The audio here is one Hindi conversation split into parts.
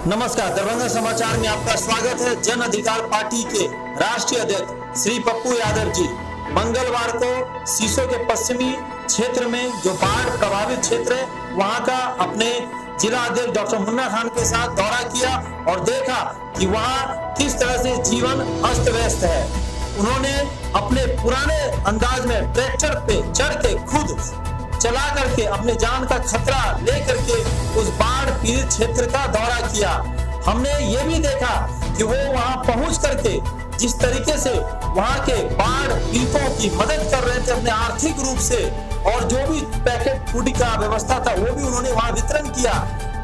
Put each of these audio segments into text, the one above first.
नमस्कार, दरभंगा समाचार में आपका स्वागत है। जन अधिकार पार्टी के राष्ट्रीय अध्यक्ष श्री पप्पू यादव जी मंगलवार को सीसो के पश्चिमी क्षेत्र में जो बाढ़ प्रभावित क्षेत्र है वहां का अपने जिला अध्यक्ष डॉक्टर मुन्ना खान के साथ दौरा किया और देखा कि वहां किस तरह से जीवन अस्त व्यस्त है। उन्होंने अपने पुराने अंदाज में ट्रैक्टर पे चढ़ के खुद चला करके अपने जान का खतरा लेकर के उस बाढ़ पीड़ित क्षेत्र का दौरा किया। हमने ये भी देखा कि वो वहां पहुंच करके जिस तरीके से वहां के बाढ़ पीड़ितों की मदद कर रहे थे अपने आर्थिक रूप से, और जो भी पैकेट फूड का व्यवस्था था वो भी उन्होंने वहां वितरण किया।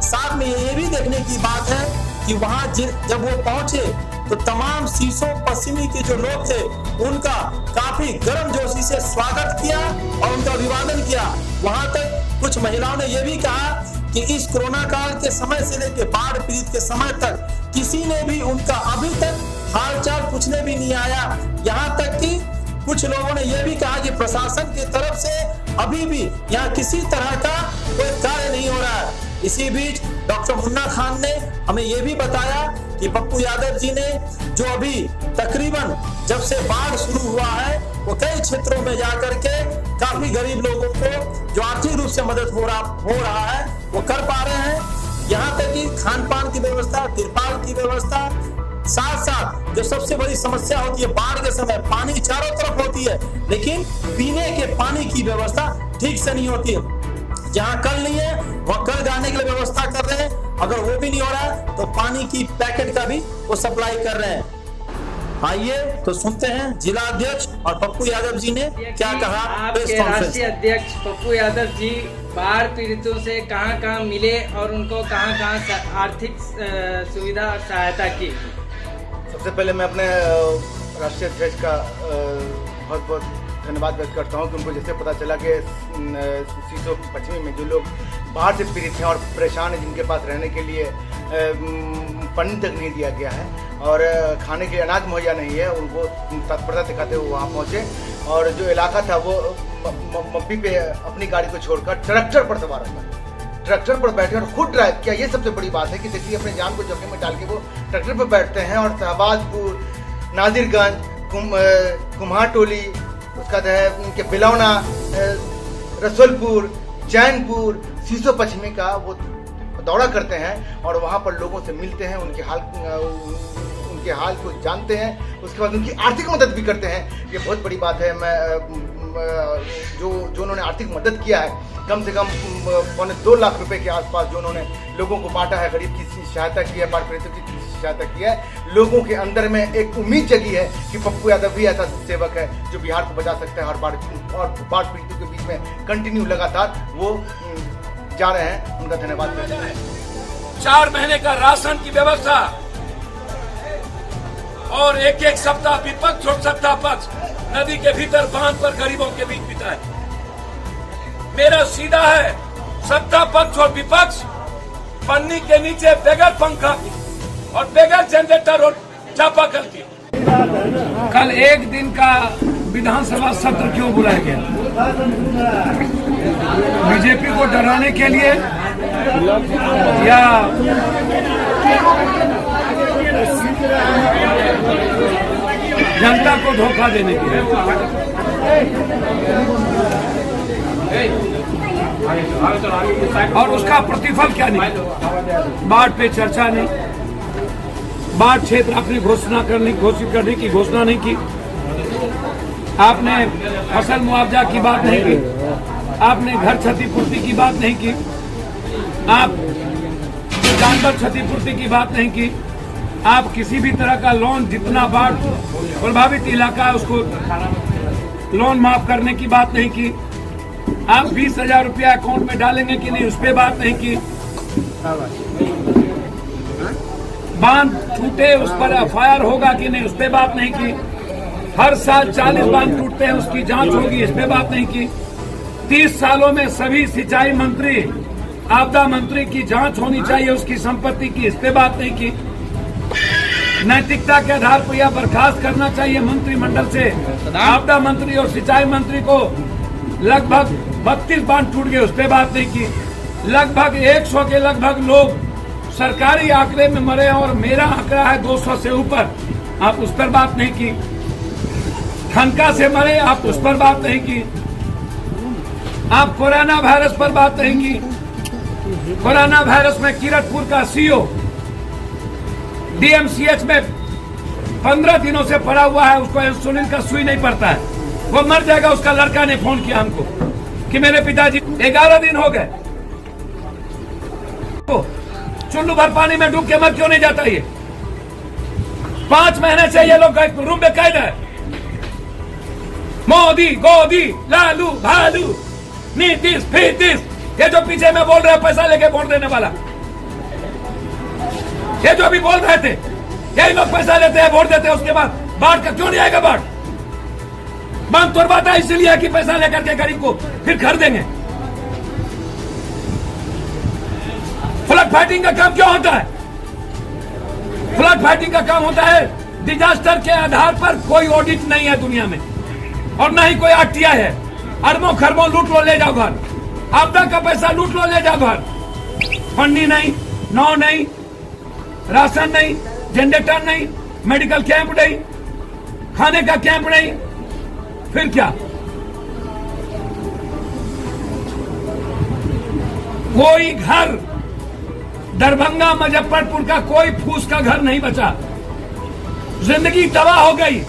साथ में ये भी देखने की बात है कि वहां जब वो पहुंचे तो तमाम सीसो पश्चिमी के जो लोग थे उनका काफी गर्मजोशी से स्वागत किया और उनका अभिवादन किया। वहां तक कुछ महिलाओं ने यह भी कहा कि इस कोरोना काल के समय से लेकर बाढ़ पीड़ित के समय तक किसी ने भी उनका अभी तक हालचाल पूछने भी नहीं आया। यहाँ तक कि कुछ लोगों ने यह भी कहा कि प्रशासन की तरफ से अभी भी यहाँ किसी तरह का कोई कार्य नहीं हो रहा है। इसी बीच डॉक्टर मुन्ना खान ने हमें यह भी बताया कि पप्पू यादव जी ने जो अभी तकरीबन जब से बाढ़ शुरू हुआ है वो कई क्षेत्रों में जाकर के काफी गरीब लोगों को जो आर्थिक रूप से मदद हो रहा है वो कर पा रहे हैं। यहाँ तक कि खान पान की व्यवस्था, तिरपाल की व्यवस्था, साथ साथ जो सबसे बड़ी समस्या होती है बाढ़ के समय पानी चारों तरफ होती है लेकिन पीने के पानी की व्यवस्था ठीक से नहीं होती है। जहाँ कल नहीं है वह कल जाने के लिए व्यवस्था कर रहे हैं, अगर वो भी नहीं हो रहा है तो पानी की पैकेट का भी वो सप्लाई कर रहे हैं। आइए तो सुनते हैं जिला अध्यक्ष और पप्पू यादव जी ने क्या कहा। आपके राष्ट्रीय अध्यक्ष पप्पू यादव जी बाढ़ पीड़ितों से कहां मिले और उनको कहां आर्थिक सुविधा और सहायता की। सबसे पहले मैं अपने राष्ट्रीय अध्यक्ष का बहुत बहुत धन्यवाद व्यक्त करता हूं कि उनको जैसे पता चला कि सीसो पश्चिमी में जो लोग बाढ़ से पीड़ित हैं और परेशान हैं, जिनके पास रहने के लिए पानी तक नहीं दिया गया है और खाने के लिए अनाज मुहैया नहीं है, उनको तत्परता दिखाते हुए वहाँ पहुँचे और जो इलाका था वो मप्पी पे अपनी गाड़ी को छोड़कर ट्रैक्टर पर सवार होकर ट्रैक्टर पर बैठे और खुद ड्राइव किया। ये सबसे बड़ी बात है कि देखिए अपने जान को जोखिम में डाल के वो ट्रैक्टर पर बैठते हैं और शहबाजपुर, नादिरगंज, कुम्हार टोली, उसका है बिलौना, रसुलपुर, चैनपुर, सीसो पश्चिमी का वो दौरा करते हैं और वहाँ पर लोगों से मिलते हैं, उनके हाल को जानते हैं, उसके बाद उनकी आर्थिक मदद भी करते हैं। ये बहुत बड़ी बात है। मैं जो उन्होंने आर्थिक मदद किया है कम से कम 2.25 लाख रुपए के आसपास जो उन्होंने लोगों को बांटा है, गरीब की सहायता की है, बाढ़ पीड़ितों की सहायता की है, लोगों के अंदर में एक उम्मीद जगी है कि पप्पू यादव भी ऐसा सेवक है जो बिहार को बचा सकता है और बाढ़ पीड़ितों के बीच में कंटिन्यू लगातार वो जा रहे हैं। उनका धन्यवाद। 4 महीने का राशन की व्यवस्था और एक सप्ताह विपक्ष और सत्ता पक्ष नदी के भीतर बांध पर गरीबों के बीच बिताए। मेरा सीधा है सत्ता पक्ष और विपक्ष पन्नी के नीचे बगैर पंखा और बगैर जनरेटर और चापाकल की। कल एक दिन का विधानसभा सत्र क्यों बुलाया गया? बीजेपी को डराने के लिए या जनता को धोखा देने के लिए? और उसका प्रतिफल क्या नहीं? बाढ़ पे चर्चा नहीं, बाढ़ क्षेत्र आपने घोषित करने की घोषणा नहीं की, आपने फसल मुआवजा की बात नहीं की, आपने घर क्षतिपूर्ति की बात नहीं की, आप जानवर क्षतिपूर्ति की बात नहीं की, आप किसी भी तरह का लोन जितना बाढ़ प्रभावित इलाका उसको लोन माफ करने की बात नहीं की, आप 20,000 रुपया अकाउंट में डालेंगे कि नहीं उस पर बात नहीं की, बांध टूटे उस पर एफआईआर होगा कि नहीं उस पर बात नहीं की, हर साल 40 बांध टूटते हैं उसकी जांच होगी इस पे बात नहीं की, 30 सालों में सभी सिंचाई मंत्री, आपदा मंत्री की जांच होनी चाहिए उसकी संपत्ति की, इस पे बात नहीं की, नैतिकता के आधार पर यह बर्खास्त करना चाहिए मंत्रिमंडल से आपदा मंत्री और सिंचाई मंत्री को। लगभग 32 बांध टूट गए उस पर बात नहीं की, लगभग 100 के लगभग लोग सरकारी आंकड़े में मरे और मेरा आंकड़ा है 200 से ऊपर, आप उस पर बात नहीं की। ठनका से मरे, आप उस पर बात नहीं की। आप कोरोना वायरस पर बात नहीं की। कोरोना वायरस में किरतपुर का सीओ डीएमसीएच में 15 दिनों से पड़ा हुआ है, उसको इंसुलिन का सुई नहीं पड़ता है, वो मर जाएगा। उसका लड़का ने फोन किया हमको कि मेरे पिताजी 11 दिन हो गए, चुल्लू भर पानी में डूब के मर क्यों नहीं जाता? ये 5 महीने से ये लोग रूम में कैद है। मोदी गोदी लालू भालू नीतीश फीतीश, ये जो पीछे में बोल रहे हैं पैसा लेके वोट देने वाला, ये जो अभी बोल रहे थे, यही लोग पैसा लेते हैं वोट देते हैं, उसके बाद बाढ़ का क्यों नहीं आएगा? बाढ़ तोड़वाता है इसलिए कि पैसा लेकर के गरीब को फिर घर देंगे। फ्लड फाइटिंग का काम क्यों होता है? फ्लड फाइटिंग का काम होता है डिजास्टर के आधार पर। कोई ऑडिट नहीं है दुनिया में और ना ही कोई आरटीआई है। अरबों खरबों लूट लो ले जाओ घर, आपदा का पैसा लूट लो ले जाओ घर। फंडी नहीं, नाव नहीं, राशन नहीं, जनरेटर नहीं, मेडिकल कैंप नहीं, खाने का कैंप नहीं, फिर क्या? कोई घर दरभंगा मुजफ्फरपुर का कोई फूस का घर नहीं बचा। जिंदगी तबाह हो गई।